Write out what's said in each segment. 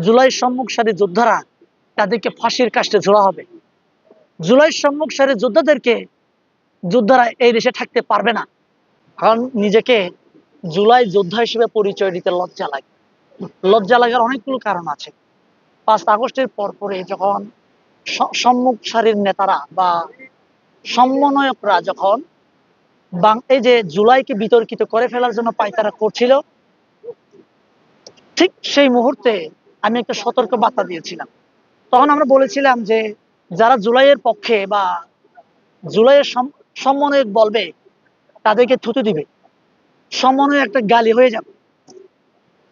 জুলাই সম্মুখ সারি যোদ্ধারা তাদেরকে ফাঁসির কাস্টে ঝোলা হবে। জুলাই সম্মুখ সারি যোদ্ধারা এই দেশে থাকতে পারবে না। কারণ নিজেকে জুলাই যোদ্ধা হিসেবে পরিচয় দিতে লজ্জা লাগে। লজ্জা লাগার অনেকগুলো কারণ আছে। 5 আগস্টের পরে যখন সম্মুখ সারির নেতারা বা সমন্বয়করা যখন এই যে জুলাইকে বিতর্কিত করে ফেলার জন্য পায়তারা করছিল, ঠিক সেই মুহূর্তে আমি একটা সতর্ক বার্তা দিয়েছিলাম। তখন আমরা বলেছিলাম যে যারা জুলাইয়ের পক্ষে বা জুলাইয়ের সমন্বয়ক বলবে তাদেরকে থুতু দিবে, সমন্বয় একটা গালি হয়ে যাবে।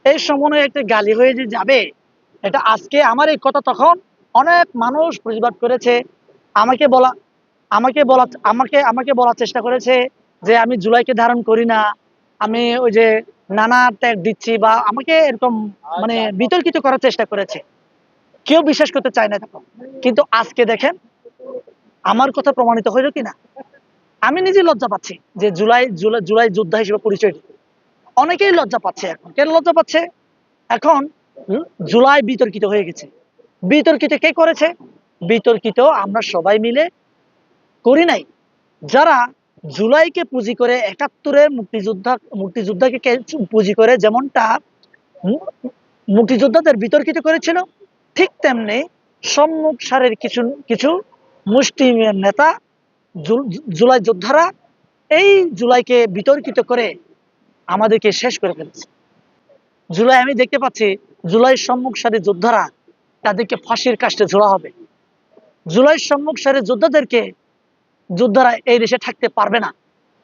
এই সমন্বয় একটা গালি হয়ে যে যাবে, এটা আজকে আমার এই কথা তখন অনেক মানুষ প্রতিবাদ করেছে। আমাকে বলা আমাকে বলার চেষ্টা করেছে যে আমি জুলাইকে ধারণ করি না, আমি ওই যে নানা ট্যাগ দিচ্ছি, বা আমাকে এরকম মানে বিতর্কিত করার চেষ্টা করেছে। কেউ বিশ্বাস করতে চায় না তখন। কিন্তু আজকে দেখেন আমার কথা প্রমাণিত হইল কিনা। আমি নিজে লজ্জা পাচ্ছি যে জুলাই যোদ্ধা হিসেবে পরিচয় দিতে। অনেকেই লজ্জা পাচ্ছে। এখন কেন লজ্জা পাচ্ছে? এখন জুলাই বিতর্কিত হয়ে গেছে। বিতর্কিত কে করেছে? বিতর্কিত আমরা সবাই মিলে করি নাই। যারা জুলাইকে পুঁজি করে ৭১-এর মুক্তিযোদ্ধাকে পুঁজি করে যেমনটা মুক্তিযোদ্ধাদের বিতর্কিত করেছিল, ঠিক তেমনি সম্মুখ সারির কিছু কিছু মুষ্টিমেয় নেতা জুলাই যোদ্ধারা এই জুলাইকে বিতর্কিত করে আমাদেরকে শেষ করে ফেলেছে। জুলাই আমি দেখতে পাচ্ছি জুলাই সম্মুখ সারির যোদ্ধারা তাদেরকে ফাঁসির কাস্টে ঝোলা হবে। জুলাই সম্মুখ সারির যোদ্ধারা এই দেশে থাকতে পারবে না।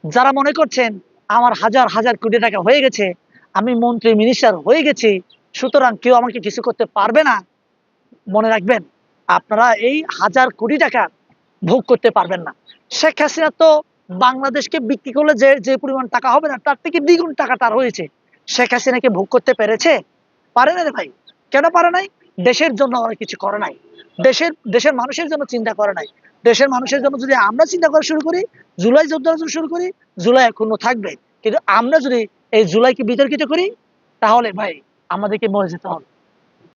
যারা মনে করছেন আমার হাজার হাজার কোটি টাকা হয়ে গেছে, আমি মন্ত্রী মিনিস্টার হয়ে গেছি, সুতরাং কেউ আমাকে কিছু করতে পারবে না, মনে রাখবেন আপনারা এই হাজার কোটি টাকা ভোগ করতে পারবেন না। শেখ হাসিনা তো বাংলাদেশকে বিক্রি করলে যে পরিমাণ টাকা হবে না, তার থেকে দ্বিগুণ টাকা তার হয়েছে। শেখ হাসিনাকে ভোগ করতে পেরেছে? পারে না রে ভাই। কেন পারে নাই? দেশের জন্য ওরা কিছু করে নাই। দেশের মানুষের জন্য চিন্তা করে নাই। দেশের মানুষের জন্য যদি আমরা চিন্তা করা শুরু করি, জুলাই যোদ্ধার জন্য শুরু করি, জুলাই এখনো থাকবে। কিন্তু আমরা যদি এই জুলাইকে বিতর্কিত করি, তাহলে ভাই আমাদেরকে মরে যেতে হবে।